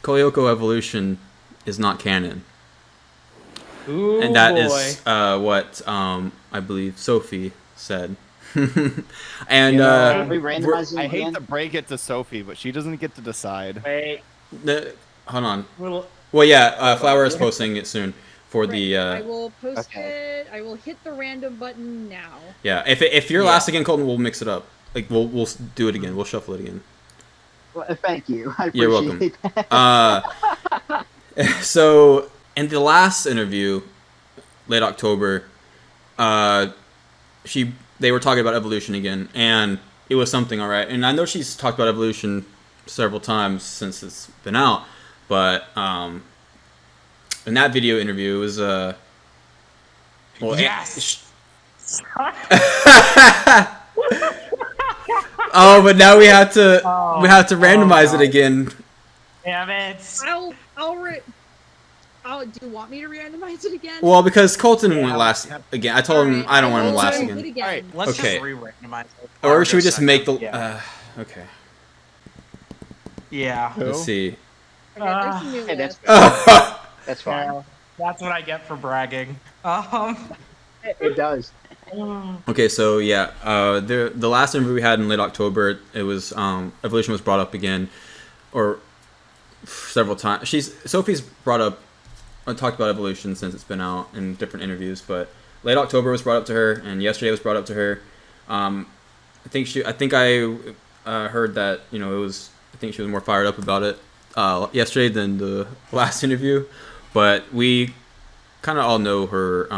Koyoko Evolution is not canon. Ooh, and that boy. is what I believe Sophie said. And we randomize it I hate again? to break it to Sophie, but she doesn't get to decide. Wait. Hold on. Well, yeah, Flower is posting it soon for the. I will post it. I will hit the random button now. Yeah, if you're last again, Colton, we'll mix it up. Like we'll do it again. We'll shuffle it again. Well, thank you. I appreciate You're welcome. that. So in the last interview, late October, they were talking about evolution again, and it was something, all right. And I know she's talked about evolution several times since it's been out, but in that video interview, it was yes. Oh, but now we have to randomize it again. Damn it. Do you want me to randomize it again? Well, because Colton went last again. I told him I don't want him last again. All right, let's just re-randomize it. Or should we just make the? Okay. Yeah. Let's see. Okay, there's a new Hey, list. That's fine. Yeah, that's what I get for bragging. It does. Okay, so yeah, the last interview we had in late October, it was evolution was brought up again, or several times. Sophie's brought up, talked about evolution since it's been out in different interviews, but late October was brought up to her, and yesterday was brought up to her. I think I heard that it was. I think she was more fired up about it yesterday than the last interview, but we kind of all know her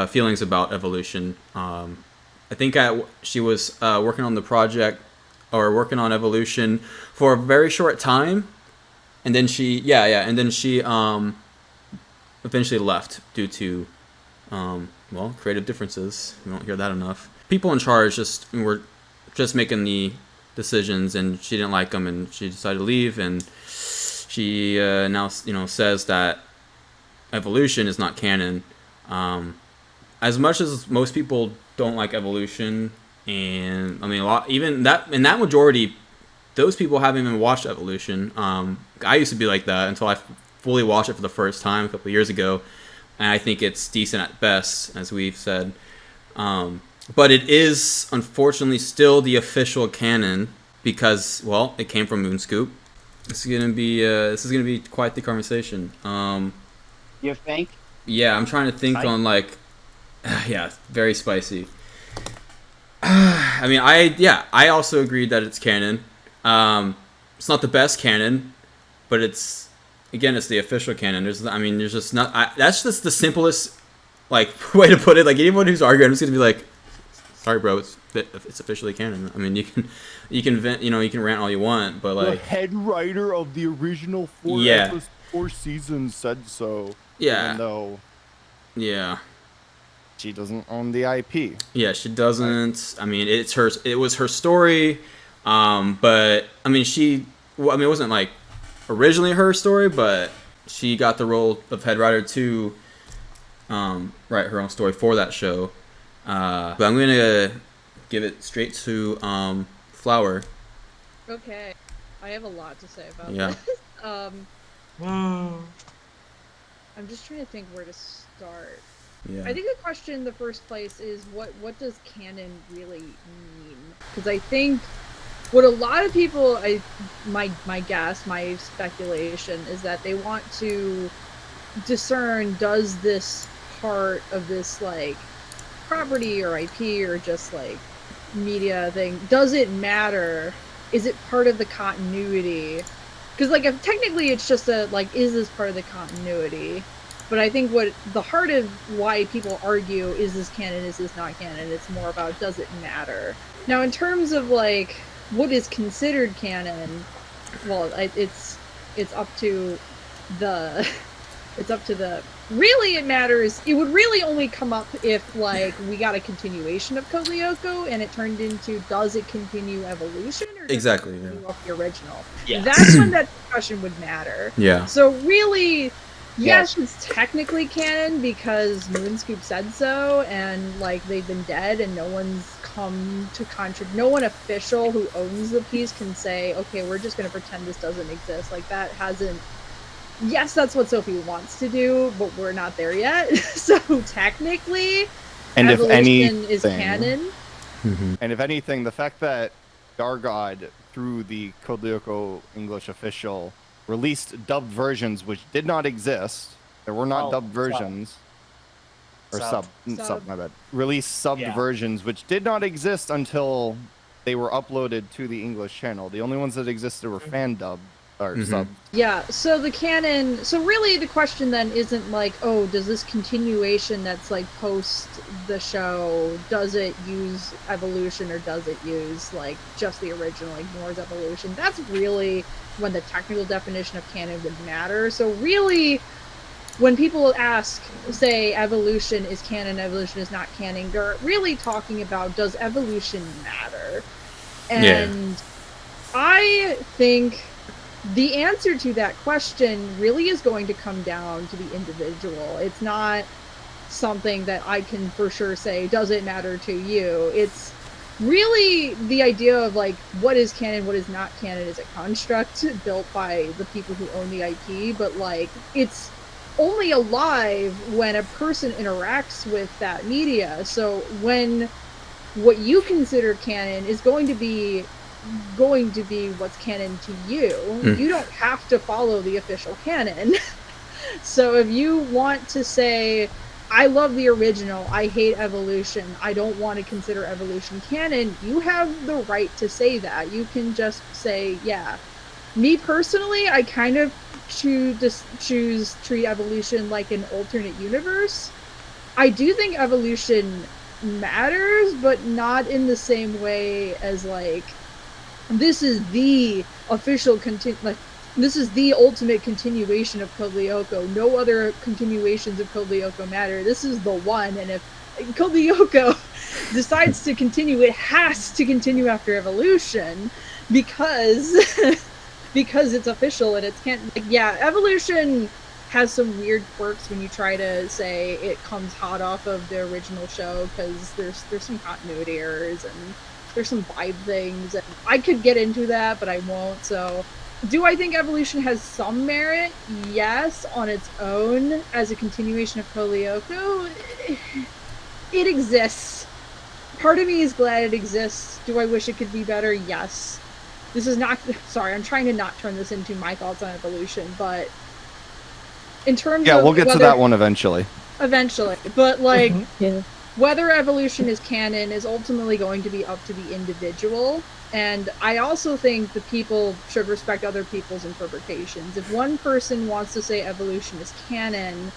feelings about evolution. I think she was working on the project or working on evolution for a very short time, and then she eventually left due to creative differences. We don't hear that enough. People in charge were just making the decisions, and she didn't like them, and she decided to leave, and she now says that evolution is not canon. As much as most people don't like evolution, and I mean that majority, those people haven't even watched evolution. I used to be like that until I fully watched it for the first time a couple of years ago, and I think it's decent at best, as we've said. But it is unfortunately still the official canon because it came from Moonscoop. This is gonna be quite the conversation. You think? Yeah, I'm trying to think on very spicy. I mean, I also agreed that it's canon. It's not the best canon, but it's the official canon. There's just not. That's just the simplest way to put it. Like anyone who's arguing, I'm just gonna be like, sorry, bro, it's officially canon. I mean, you can vent, you can rant all you want, but the head writer of the original four seasons said so. Yeah. Even though. Yeah. She doesn't own the IP. Yeah, she doesn't. I mean, it's her. It was her story, but I mean, it wasn't originally her story, but she got the role of head writer to write her own story for that show. But I'm gonna give it straight to Flower. Okay, I have a lot to say about Yeah. this. I'm just trying to think where to start. Yeah. I think the question in the first place is what does canon really mean? Because I think what a lot of people, my guess, my speculation is that they want to discern, does this part of this property or IP or just media thing, does it matter? Is it part of the continuity? Because if technically it's just is this part of the continuity? But I think what the heart of why people argue, is this canon, is this not canon, it's more about, does it matter? Now, in terms of what is considered canon, well, it's up to the really it matters. It would really only come up if we got a continuation of Code Lyoko and it turned into, does it continue evolution or does it continue off the original? Yeah. That's when that discussion would matter. Yeah. So really, Yes, it's technically canon because Moonscoop said so, and like they've been dead, and no one's come to contradict. No one official who owns the piece can say, "Okay, we're just going to pretend this doesn't exist." Like that hasn't. Yes, that's what Sophie wants to do, but we're not there yet. So technically, And evolution is canon. And if anything, the fact that Dargod, through the Code Lyoko English official, released dubbed versions which did not exist. There were not dubbed versions. Sub, my bad. Released subbed versions which did not exist until they were uploaded to the English channel. The only ones that existed were fan dubbed or subbed. Yeah, so the canon, so really the question then isn't like, oh, does this continuation that's like post the show, does it use evolution or does it use like just the original, ignores evolution? That's really when the technical definition of canon would matter. So really, when people ask, say, evolution is canon, evolution is not canon, they're really talking about, does evolution matter? And I think the answer to that question really is going to come down to the individual. It's not something that I can for sure say, does it matter to you? It's really the idea of like, what is canon, what is not canon is a construct built by the people who own the IP, but like, it's only alive when a person interacts with that media. So when what you consider canon is going to be what's canon to you. You don't have to follow the official canon. So if you want to say, I love the original, I hate evolution, I don't want to consider evolution canon, you have the right to say that. You can just say, yeah. Me personally, I kind of choose treat evolution like an alternate universe. I do think evolution matters, but not in the same way as like, this is the official this is the ultimate continuation of Code Lyoko. No other continuations of Code Lyoko matter. This is the one, and if Code Lyoko decides to continue, it has to continue after evolution because because it's official and it can't. Like, yeah, evolution has some weird quirks when you try to say it comes hot off of the original show because there's some continuity errors and there's some vibe things, and I could get into that, but I won't. So, do I think evolution has some merit? Yes, on its own, as a continuation of Code Lyoko, it exists. Part of me is glad it exists. Do I wish it could be better? Yes. This is not... Sorry, I'm trying to not turn this into my thoughts on evolution, but in terms of... Yeah, we'll get to that one eventually. Eventually. But, like... Whether evolution is canon is ultimately going to be up to the individual, and I also think that people should respect other people's interpretations. If one person wants to say evolution is canon,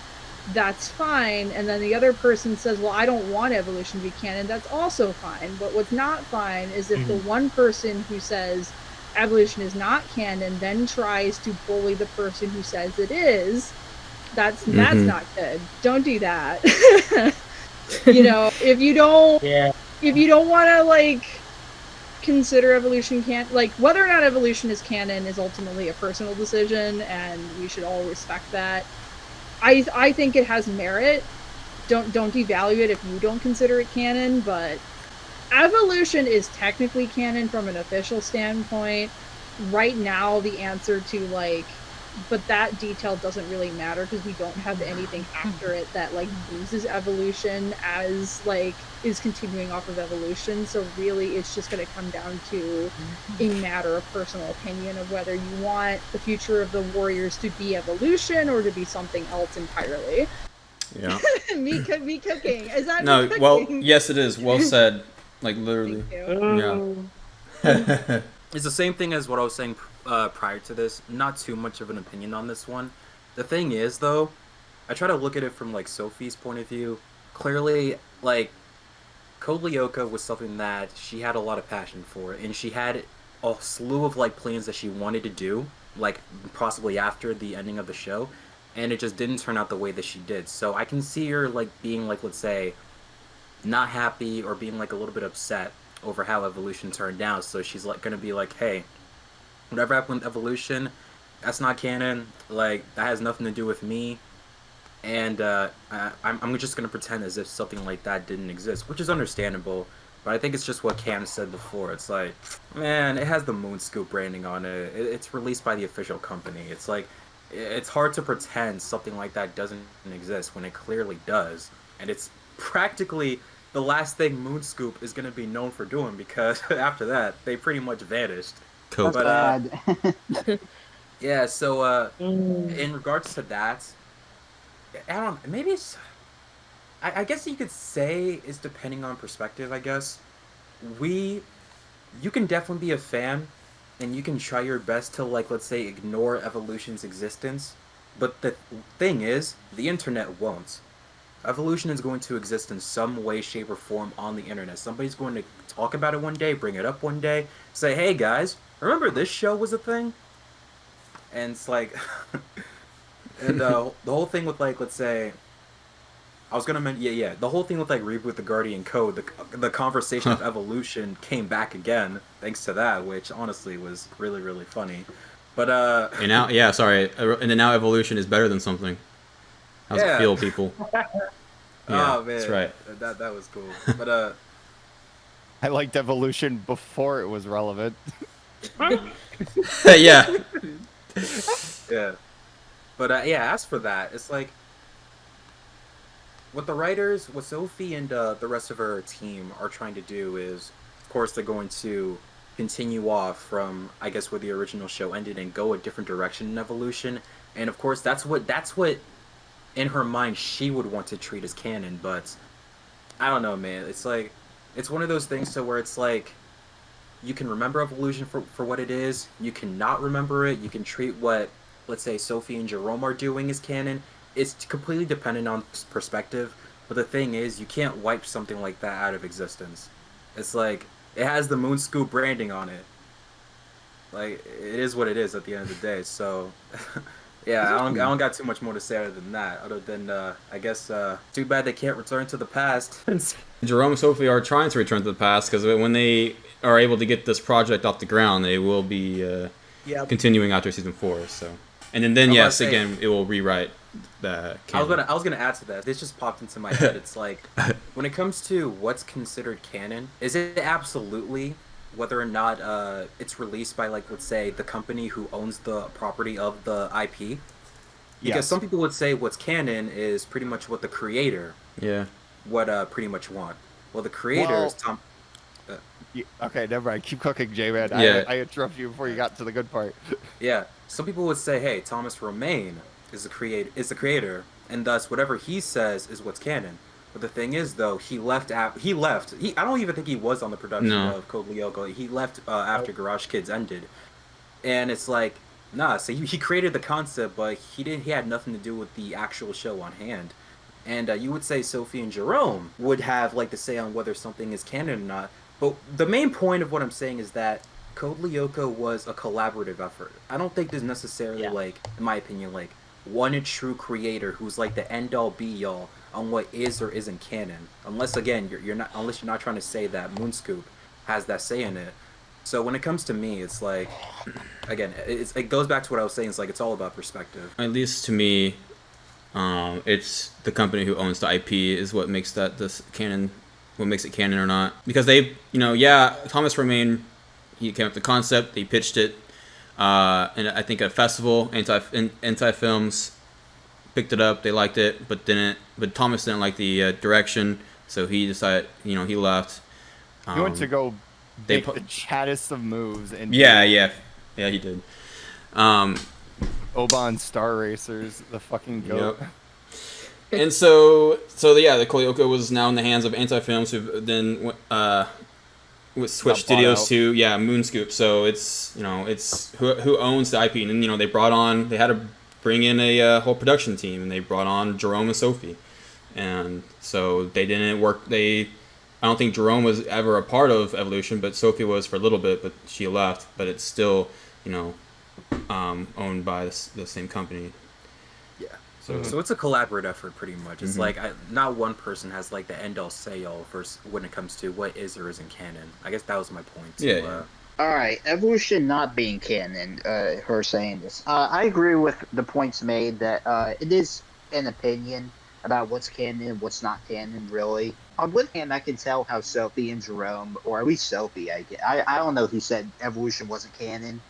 that's fine, and then the other person says, well, I don't want evolution to be canon, that's also fine. But what's not fine is if the one person who says evolution is not canon then tries to bully the person who says it is, that's not good. Don't do that. You know, if you don't want to like consider evolution whether or not evolution is canon is ultimately a personal decision, and we should all respect that. I think it has merit. Don't devalue it if you don't consider it canon, but evolution is technically canon from an official standpoint. Right now, the answer to like, but that detail doesn't really matter because we don't have anything after it that like uses evolution as like is continuing off of evolution. So really it's just going to come down to a matter of personal opinion of whether you want the future of the Warriors to be evolution or to be something else entirely. Yeah. me cooking. Is that no? me cooking? Well, yes, it is. Well said. Like literally. Yeah. It's the same thing as what I was saying prior to this. Not too much of an opinion on this one. The thing is, though, I try to look at it from like Sophie's point of view. Clearly, like Code Lyoko was something that she had a lot of passion for, and she had a slew of like plans that she wanted to do, like possibly after the ending of the show, and it just didn't turn out the way that she did. So I can see her like being like, let's say, not happy or being like a little bit upset over how evolution turned out. So she's like gonna be like, hey, whatever happened with evolution, that's not canon. Like, that has nothing to do with me. and I'm just gonna pretend as if something like that didn't exist, which is understandable. But I think it's just what Cam said before. It's like, man, it has the Moon Scoop branding on it. It's released by the official company. It's like, it's hard to pretend something like that doesn't exist when it clearly does. And it's practically the last thing Moon Scoop is going to be known for doing, because after that, they pretty much vanished. Cool. That's But, bad. yeah, so in regards to that, I don't, maybe it's, I guess you could say it's depending on perspective, I guess. You can definitely be a fan, and you can try your best to, like, let's say, ignore Evolution's existence. But the thing is, the internet won't. Evolution is going to exist in some way, shape, or form on the internet. Somebody's going to talk about it one day, bring it up one day, say, hey guys, remember this show was a thing? And it's like, and the whole thing with, like, let's say, I was gonna mention, yeah, the whole thing with, like, Reboot the Guardian Code, the conversation of evolution came back again thanks to that, which honestly was really, really funny. But And now, yeah, sorry, and then now evolution is better than something. How's it Yeah. feel, people? Yeah, oh man, that's right. That was cool. But I liked evolution before it was relevant. Yeah. yeah, but yeah, as for that, it's like, what the writers, what Sophie and the rest of her team are trying to do is, of course, they're going to continue off from, I guess, where the original show ended and go a different direction in evolution. And of course, that's what in her mind she would want to treat as canon. But I don't know, man. It's like, it's one of those things to where it's like, you can remember evolution for what it is. You cannot remember it. You can treat what, let's say, Sophie and Jerome are doing as canon. It's completely dependent on perspective, but the thing is, you can't wipe something like that out of existence. It's like, it has the Moon Scoop branding on it. Like, it is what it is at the end of the day. So, yeah, I don't got too much more to say other than that. Other than, I guess, too bad they can't return to the past. Jerome and Sophie are trying to return to the past, because when they are able to get this project off the ground, they will be continuing after season 4. So, and then I was yes, gonna say- again, it will rewrite the canon. I was gonna add to that. This just popped into my head. It's like, when it comes to what's considered canon, is it absolutely whether or not it's released by, like, let's say, the company who owns the property of the IP? Because Yes. some people would say what's canon is pretty much what the creator Yeah. would pretty much want. Well, the creator is Tom. Okay, never mind. Keep cooking, J-Man. Yeah. I interrupted you before you got to the good part. Yeah, some people would say, hey, Thomas Romaine is the creator, and thus whatever he says is what's canon. But the thing is, though, he left. I don't even think he was on the production No. of Code Lyoko. He left after Garage Kids ended, and it's like, nah. So he created the concept, but he didn't. He had nothing to do with the actual show on hand. And you would say Sophie and Jerome would have, like, the say on whether something is canon or not. But the main point of what I'm saying is that Code Lyoko was a collaborative effort. I don't think there's necessarily, like, in my opinion, like, one true creator who's like the end all be all on what is or isn't canon. Unless, again, you're not trying to say that Moonscoop has that say in it. So when it comes to me, it's like, again, it goes back to what I was saying. It's like, it's all about perspective. At least to me, it's the company who owns the IP is what makes this canon, what makes it canon or not. Because they, Thomas Romaine, he came up with the concept, they pitched it, and I think a festival, Anti Films, picked it up, they liked it, but Thomas didn't like the direction, so he decided, he left. He went to go they make the chattest of moves and yeah, he did. Oban Star Racers, the fucking goat. Yep. And so the Kolyoko was now in the hands of Anti Films, who then switched studios to Moonscoop. So it's who owns the IP, and then they had to bring in a whole production team, and they brought on Jerome and Sophie, and so they didn't work. I don't think Jerome was ever a part of Evolution, but Sophie was for a little bit, but she left. But it's still owned by the same company. Yeah. So it's a collaborative effort, pretty much. It's like not one person has, like, the end all say all when it comes to what is or isn't canon. I guess that was my point. Yeah. All right, evolution not being canon. Her saying this, I agree with the points made that it an opinion about what's canon and what's not canon, really. On one hand, I can tell how Sophie and Jerome, or at least Sophie, I don't know who said evolution wasn't canon,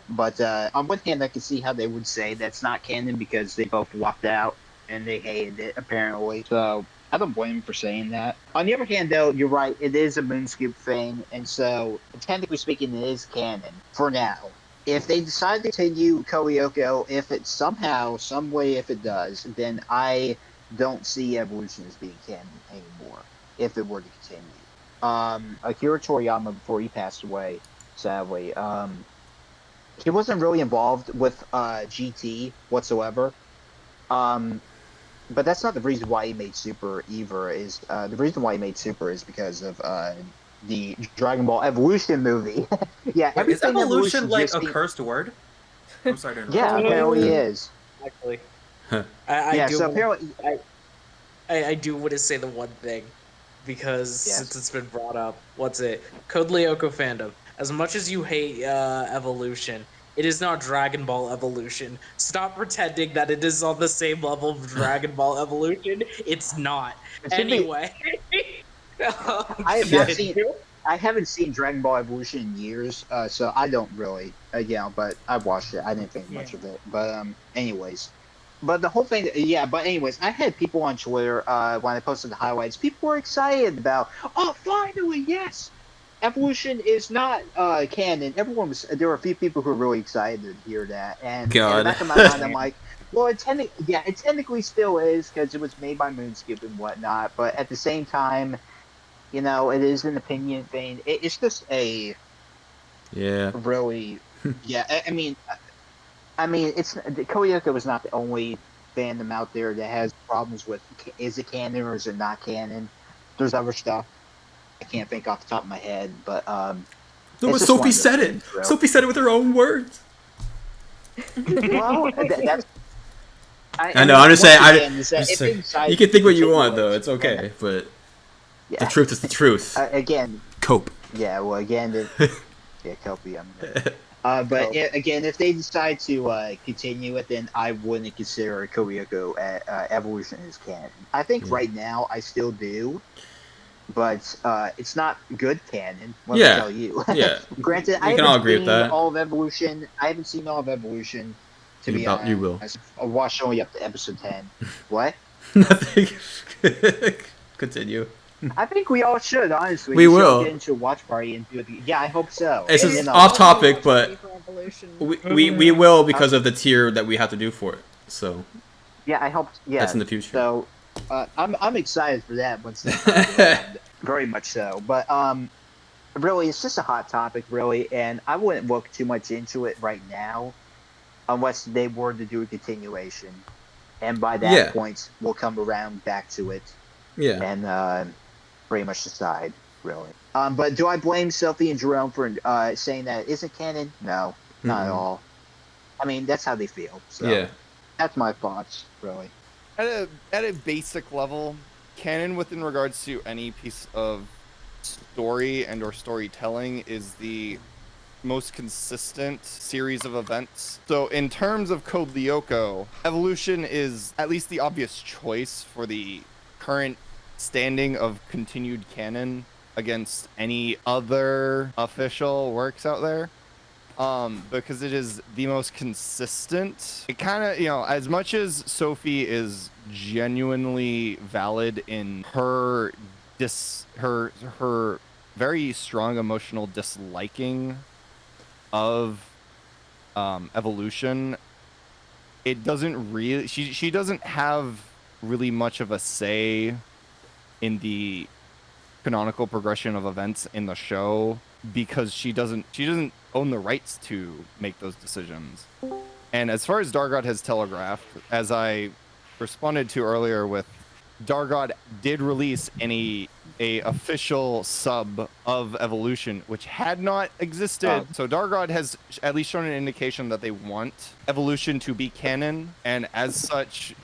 but on one hand, I can see how they would say that's not canon because they both walked out and they hated it, apparently. So I don't blame them for saying that. On the other hand, though, you're right. It is a Moonscoop thing, and so technically speaking, it is canon for now. If they decide to continue Koyoko, if it somehow, some way, if it does, then I don't see evolution as being canon anymore. If it were to continue, Akira Toriyama, before he passed away, sadly, he wasn't really involved with GT whatsoever. But that's not the reason why he made Super either. Is the reason why he made Super is because of the Dragon Ball Evolution movie. Yeah, Wait, is everything evolution like just a being- cursed word? I'm sorry to interrupt. Yeah, apparently is. Actually, Huh. I Yeah, do. so apparently, I do want to say the one thing because Yes. since it's been brought up, what's it? Code Lyoko fandom. As much as you hate evolution, it is not Dragon Ball Evolution. Stop pretending that it is on the same level of Dragon Ball Evolution. It's not. It should be- Anyway. I have not seen. I haven't seen Dragon Ball Evolution in years, so I don't really. But I watched it. I didn't think much of it. But anyways. But the whole thing, yeah. But anyways, I had people on Twitter when I posted the highlights. People were excited about, oh, finally, yes, Evolution is not canon. There were a few people who were really excited to hear that. And in the back of my mind, I'm like, well, it technically still is because it was made by Moonskip and whatnot. But at the same time, you know, it is an opinion thing. It's just a really, yeah. I mean, it's Koyoko was not the only fandom out there that has problems with is it canon or is it not canon. There's other stuff I can't think off the top of my head, but Sophie said it. Sophie said it with her own words. Well, that's. I know. I'm just saying. You can think what you want, though. continuation, It's okay, but yeah. the truth is the truth. Again, Cope. yeah. Well, again, Cope. But again, if they decide to continue it, then I wouldn't consider Koyoko Evolution as canon. I think right now I still do, but it's not good canon. Let me tell you. Yeah. Granted, We can all agree with that. All of Evolution. I haven't seen all of Evolution. To be honest, you will. I watched only up to episode 10. What? Nothing. Continue. I think we all should, honestly. We should will. get into a watch party and do it. Yeah, I hope so. This And is then off topic, but Evolution. we will because of the tier that we have to do for it. So Yeah, I hope. Yeah, that's in the future. So I'm excited for that once that comes around. Very much so. But really, it's just a hot topic, really, and I wouldn't look too much into it right now, unless they were to do a continuation, and by that point, we'll come around back to it. Yeah. And pretty much decide, really. But do I blame Sophie and Jerome for saying that it isn't canon? No, not at all. I mean, that's how they feel. So Yeah. that's my thoughts, really. At a basic level, canon within regards to any piece of story and or storytelling is the most consistent series of events. So in terms of Code Lyoko, Evolution is at least the obvious choice for the current standing of continued canon against any other official works out there. Because it is the most consistent. It kind of, as much as Sophie is genuinely valid in her her very strong emotional disliking of Evolution, it doesn't really, she doesn't have really much of a say in the canonical progression of events in the show because she doesn't own the rights to make those decisions. And as far as Dargod has telegraphed, as I responded to earlier with, Dargod did release a official sub of Evolution, which had not existed. So Dargod has at least shown an indication that they want Evolution to be canon, and as such,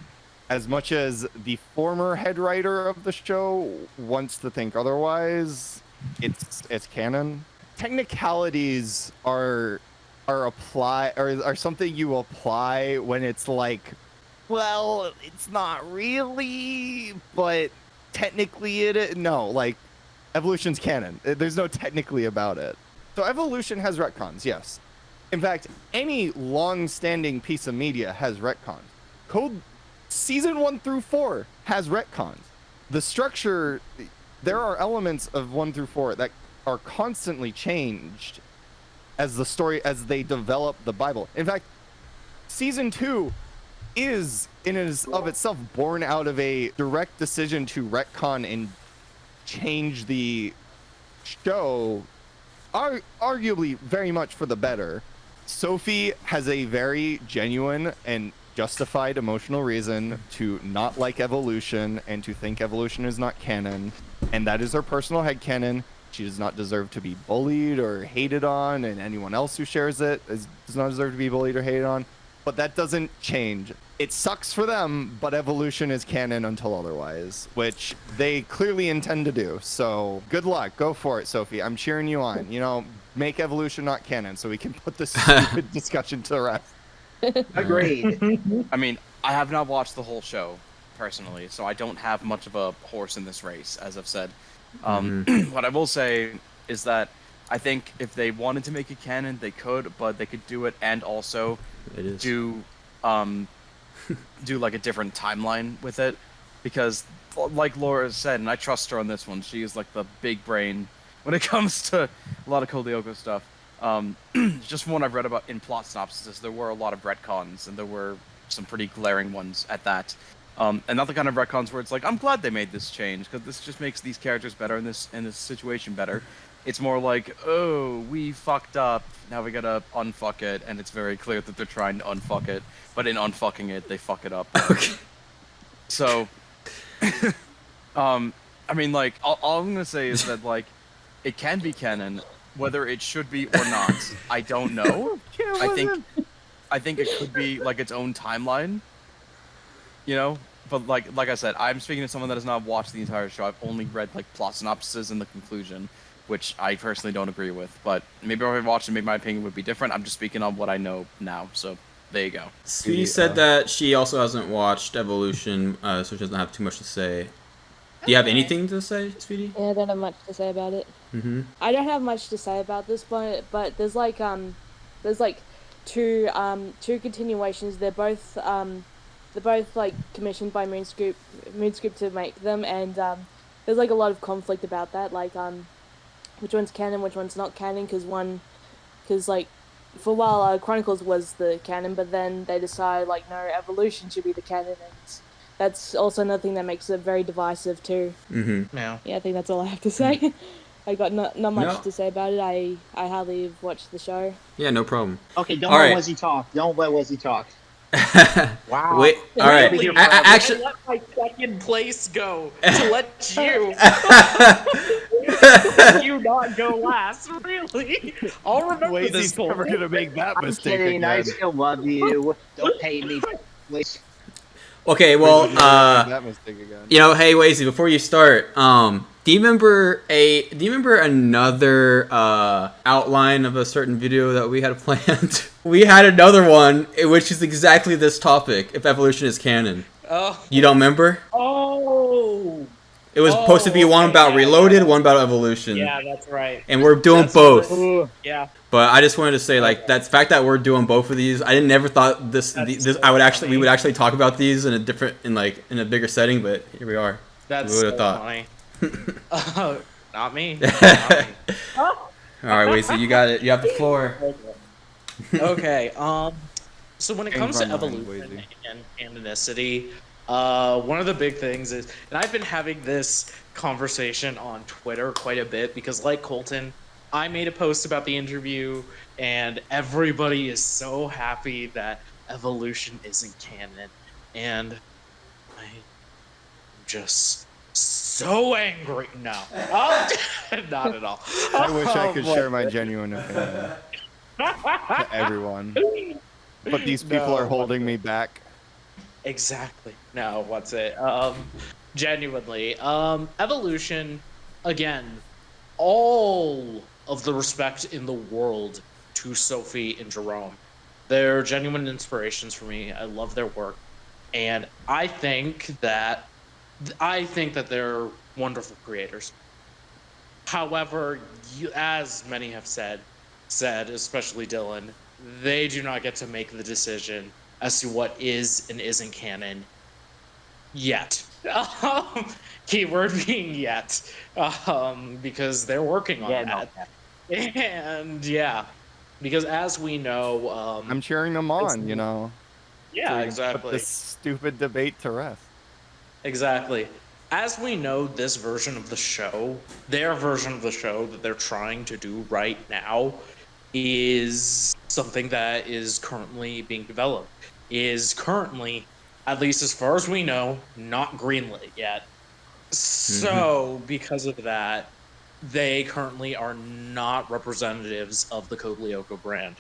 as much as the former head writer of the show wants to think otherwise, it's canon. Technicalities are something you apply when it's like Well, it's not really, but technically it is. No, like, evolution's canon. There's no technically about it. So evolution has retcons, yes. In fact, any long-standing piece of media has retcons. Code season 1 through 4 has retcons. The structure, there are elements of 1 through 4 that are constantly changed as the story, as they develop the Bible. In fact, season 2 is in and of itself born out of a direct decision to retcon and change the show, arguably very much for the better. Sophie has a very genuine and justified emotional reason to not like evolution and to think evolution is not canon, and that is her personal headcanon. She does not deserve to be bullied or hated on, and anyone else who shares it does not deserve to be bullied or hated on. But that doesn't change. It sucks for them, but evolution is canon until otherwise, which they clearly intend to do. So good luck. Go for it, Sophie. I'm cheering you on. You know, make evolution not canon so we can put this stupid discussion to rest. Agreed. I mean, I have not watched the whole show, personally, so I don't have much of a horse in this race, as I've said. What I will say is that I think if they wanted to make it canon, they could, but they could do it and also do like a different timeline with it, because like Laura said, and I trust her on this one, she is like the big brain when it comes to a lot of Code Lyoko stuff. Just from what I've read about in plot synopsis, there were a lot of retcons, and there were some pretty glaring ones at that. And not the kind of retcons where it's like, I'm glad they made this change because this just makes these characters better and this situation better. It's more like, oh, we fucked up, now we gotta unfuck it, and it's very clear that they're trying to unfuck it, but in unfucking it, they fuck it up. Okay. So, I mean, like, all I'm gonna say is that, like, it can be canon, whether it should be or not, I don't know. I think it could be, like, its own timeline, you know? But, like I said, I'm speaking to someone that has not watched the entire show. I've only read, like, plot synopsis and the conclusion, which I personally don't agree with. But maybe if I watched it, maybe my opinion would be different. I'm just speaking on what I know now, so there you go. Sweetie said that she also hasn't watched Evolution, so she doesn't have too much to say. Do you have anything to say, Sweetie? Yeah, I don't have much to say about it. Mm-hmm. I don't have much to say about this, but there's like two continuations. They're both like commissioned by Moonscoop to make them, and there's like a lot of conflict about that, like which one's canon, which one's not canon, because like for a while Chronicles was the canon, but then they decide like no, Evolution should be the canon, and that's also another thing that makes it very divisive too. Mm-hmm. Yeah. Yeah, I think that's all I have to say. I got not much to say about it. I hardly have watched the show. Yeah, no problem. Okay, don't All let right. Wesley talk. Don't let Wesley talk. Wow. Wait, all right. Really, Actually, I let my second place go to let you. You not go last, really? I'll remember this. Lazy's never gonna make that I'm mistake kidding. I again. still love you. Don't pay me, please. okay, well, Lazy's never gonna make that mistake again. you know, hey, Wazy, before you start, do you remember another outline of a certain video that we had planned? We had another one, which is exactly this topic, if evolution is canon. Oh. You don't remember? Oh. It was supposed to be one okay, about yeah, Reloaded, one about evolution. Yeah, that's right. And we're doing That's both. what- Yeah. But I just wanted to say, like, that fact that we're doing both of these, I never thought this That's this so I would actually we funny. would actually talk about these in a different in a bigger setting, but here we are. That's We would've so thought. funny. Not me. Not me. All right, Wazy, you got it. You have the floor. Okay. So when it comes to Game front line, evolution Wazy. and canonicity, one of the big things is, and I've been having this conversation on Twitter quite a bit because, like Colton, I made a post about the interview, and everybody is so happy that evolution isn't canon, and I'm just so angry. No, not at all. I wish I could Oh, share boy. my genuine opinion to everyone, but these people No, are holding me back. Exactly. No, what's it? Genuinely. Evolution, again, all of the respect in the world to Sophie and Jerome. They're genuine inspirations for me. I love their work. and I think that they're wonderful creators. However, as many have said, especially Dylan, they do not get to make the decision as to what is and isn't canon yet. Keyword being yet, because they're working on Yeah, no that. cap. And yeah, because as we know, I'm cheering them on, you know, so yeah, we can put exactly. this stupid debate to rest. Exactly. As we know, this version of the show, their version of the show that they're trying to do right now, is something that is currently being developed. Is currently, at least as far as we know, not greenlit yet. Hmm. So, because of that, they currently are not representatives of the Code Lyoko brand.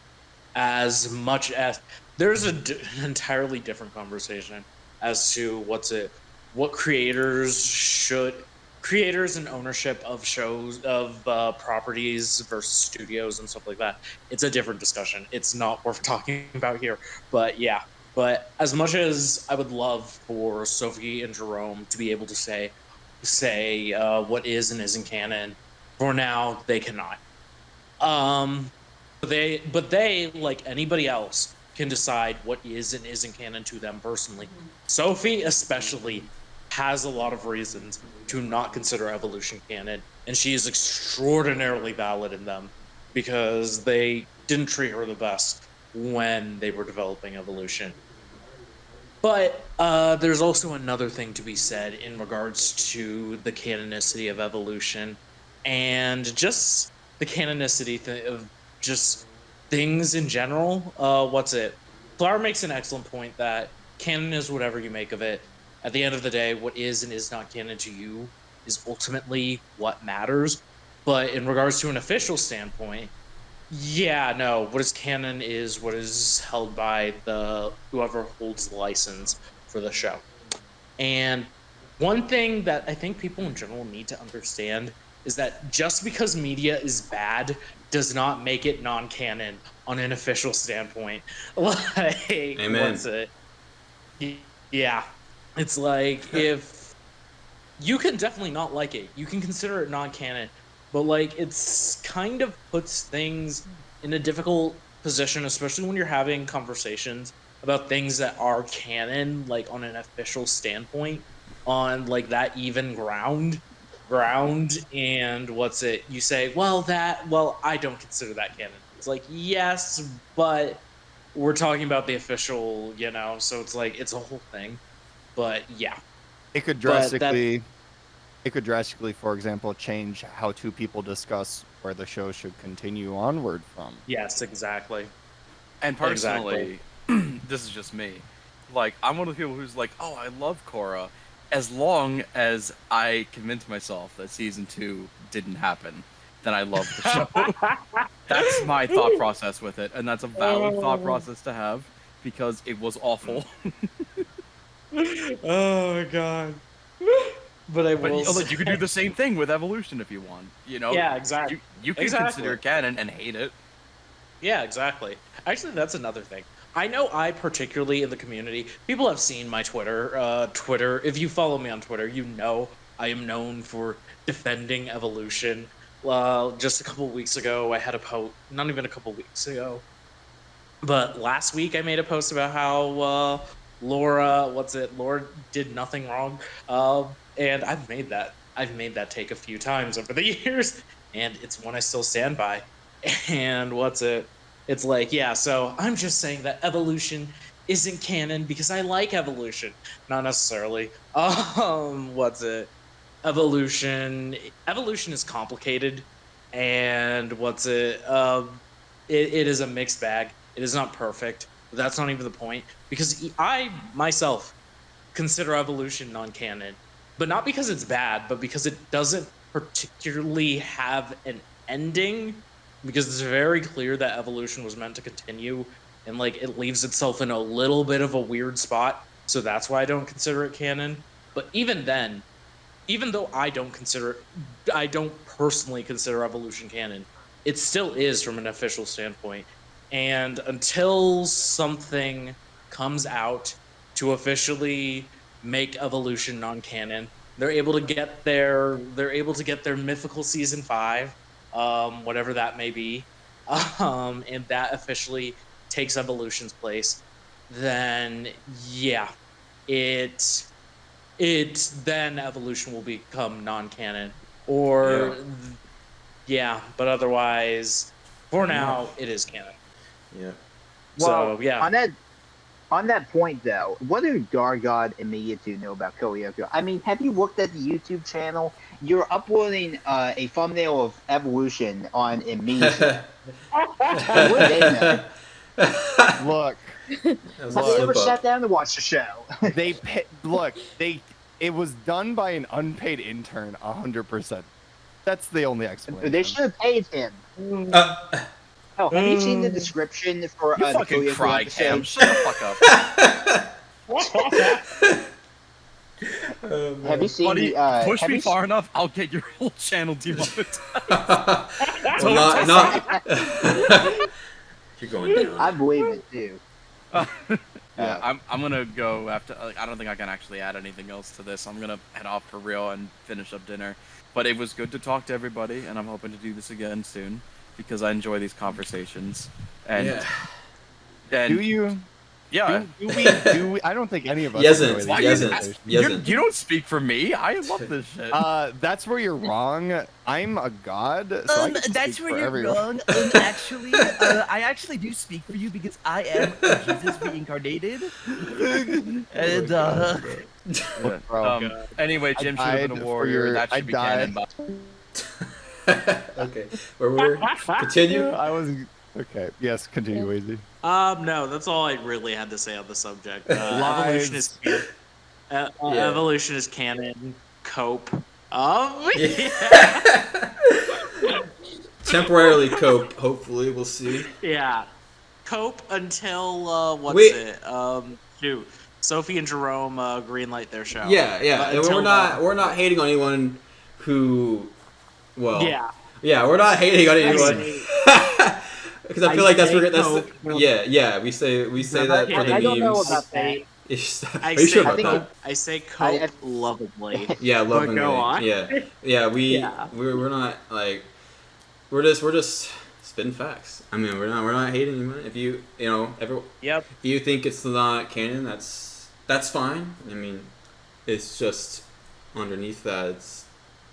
As much as there's an entirely different conversation as to what creators and ownership of shows of properties versus studios and stuff like that. It's a different discussion. It's not worth talking about here. But yeah, but as much as I would love for Sophie and Jerome to be able to say what is and isn't canon, for now they cannot. Um, but they, like anybody else, can decide what is and isn't canon to them personally. Sophie especially has a lot of reasons to not consider evolution canon, and she is extraordinarily valid in them because they didn't treat her the best when they were developing evolution. But there's also another thing to be said in regards to the canonicity of evolution and just the of just things in general. Flower makes an excellent point that canon is whatever you make of it. At the end of the day, what is and is not canon to you is ultimately what matters. But in regards to an official standpoint, yeah, no. What is canon is what is held by the whoever holds the license for the show. And one thing that I think people in general need to understand is that just because media is bad does not make it non-canon on an official standpoint. Like, Amen. what's it? Yeah. It's like if you can definitely not like it. You can consider it non-canon, but like it's kind of puts things in a difficult position, especially when you're having conversations about things that are canon, like on an official standpoint, on like that even ground. And what's it? You say, well, I don't consider that canon. It's like, yes, but we're talking about the official, so it's like it's a whole thing. But yeah, It could but that drastically, it could drastically, for example, change how two people discuss where the show should continue onward from. yes, exactly. And Exactly. personally, this is just me. Like, I'm one of the people who's like, oh, I love Korra, as long as I convince myself that season 2 didn't happen, then I love the show. That's my thought process with it, and that's a valid thought process to have because it was awful. Oh my god. But I But will say, like, you could do the same thing with evolution if you want. You know, yeah, exactly. you can consider Exactly. it canon and hate it. Yeah, exactly. Actually, that's another thing. I know I particularly in the community, people have seen my Twitter. Twitter, if you follow me on Twitter, you know I am known for defending evolution. Just a couple weeks ago, I had a post, not even a couple weeks ago, but last week I made a post about how Laura did nothing wrong. And I've made that take a few times over the years, and it's one I still stand by. And it's like, yeah, so I'm just saying that evolution isn't canon because I like evolution, not necessarily. What's it? Evolution is complicated, and it is a mixed bag. It is not perfect, but that's not even the point, because I myself consider evolution non-canon, but not because it's bad, but because it doesn't particularly have an ending, because it's very clear that evolution was meant to continue, and like it leaves itself in a little bit of a weird spot, so that's why I don't consider it canon. But even then, even though I don't personally consider evolution canon, it still is from an official standpoint. And until something comes out to officially make Evolution non-canon. They're able to get their mythical season 5, whatever that may be, and that officially takes Evolution's place. Then yeah, it then Evolution will become non-canon, or but otherwise, for now, it is canon. Yeah. Well, So yeah, on that point though, what do Dargod and Miyatu know about Koyoko? I mean, have you looked at the YouTube channel? You're uploading a thumbnail of Evolution on Amnesia. What do they know? Look, Have they ever sat down to watch the show? it was done by an unpaid intern, 100%. That's the only explanation. They should have paid him. Oh, have you seen the description for You the fucking Koyoko cry, episode? Cam. Shut the fuck up. Have you seen Buddy, the? push have me you far enough, I'll get your whole channel demonetized. Well, not. You're going down. I believe it too. Yeah, I'm gonna go after. I don't think I can actually add anything else to this. I'm gonna head off for real and finish up dinner. But it was good to talk to everybody, and I'm hoping to do this again soon because I enjoy these conversations. And Do you? Yeah. Do we? I don't think any of us. Yesn't. enjoy these conversations. You don't speak for me. I love this shit. That's where you're wrong. I'm a god. So I can That's speak where for you're everyone. wrong. Actually, I actually do speak for you because I am Jesus reincarnated. And Look, bro, anyway, Jim should have been died a for warrior. your- That I should be died. canon. Okay. Where were we? Continue. I was okay. Yes, continue, Wazy. no, that's all I really had to say on the subject. Evolution is Evolution is canon. Cope. Temporarily cope. Hopefully, we'll see. Yeah, cope until Wait. Shoot, Sophie and Jerome greenlight their show. Yeah. But And until we're not hating on anyone who. Well. Yeah. Yeah, we're not hating on anyone. Because I feel like that's say where that's cope. yeah. We say that for the I don't know memes. about that. Are you sure about that? I say cope lovably. Yeah, lovingly. go on. Yeah. We're not like we're just spitting facts. I mean, we're not hating anyone. If you Yep. if you think it's not canon, that's fine. I mean, it's just underneath that, it's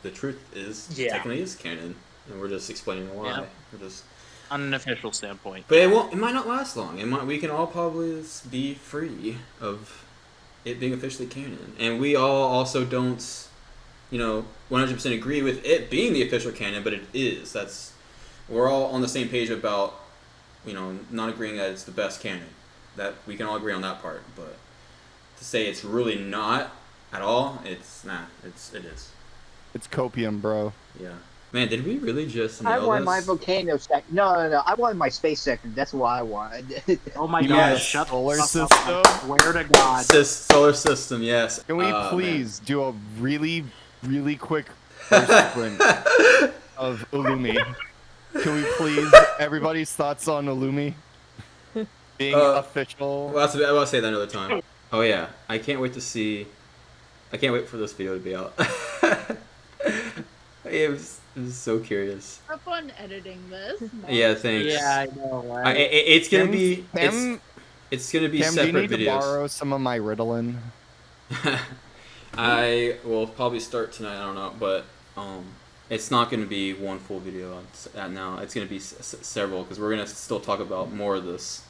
the truth is technically is canon, and we're just explaining why. Yeah. We're just On an official standpoint. But it might not last long. We can all probably be free of it being officially canon, and we all also don't, 100% agree with it being the official canon. But it is. We're all on the same page about, not agreeing that it's the best canon. That we can all agree on that part. But to say it's really not at all, it is. It's copium, bro. Yeah. Man, did we really just I nail wanted this? my volcano sector. No. I wanted my space sector. That's what I wanted. Oh my Yes. god! Shut the Solar fuck up. I swear to God. Solar system, yes. Can we Man. please do a really, really quick first sprint of Olumi? Can we please, everybody's thoughts on Olumi being official? Well, I'll say that another time. Oh yeah, I can't wait for this video to be out. I'm so curious. Have fun editing this. Yeah, thanks. Yeah, I know. Right? It's gonna be Cam, it's gonna be Cam, do you separate need to videos. borrow some of my Ritalin? I will probably start tonight. I don't know, but it's not gonna be one full video now. It's gonna be several because we're gonna still talk about more of this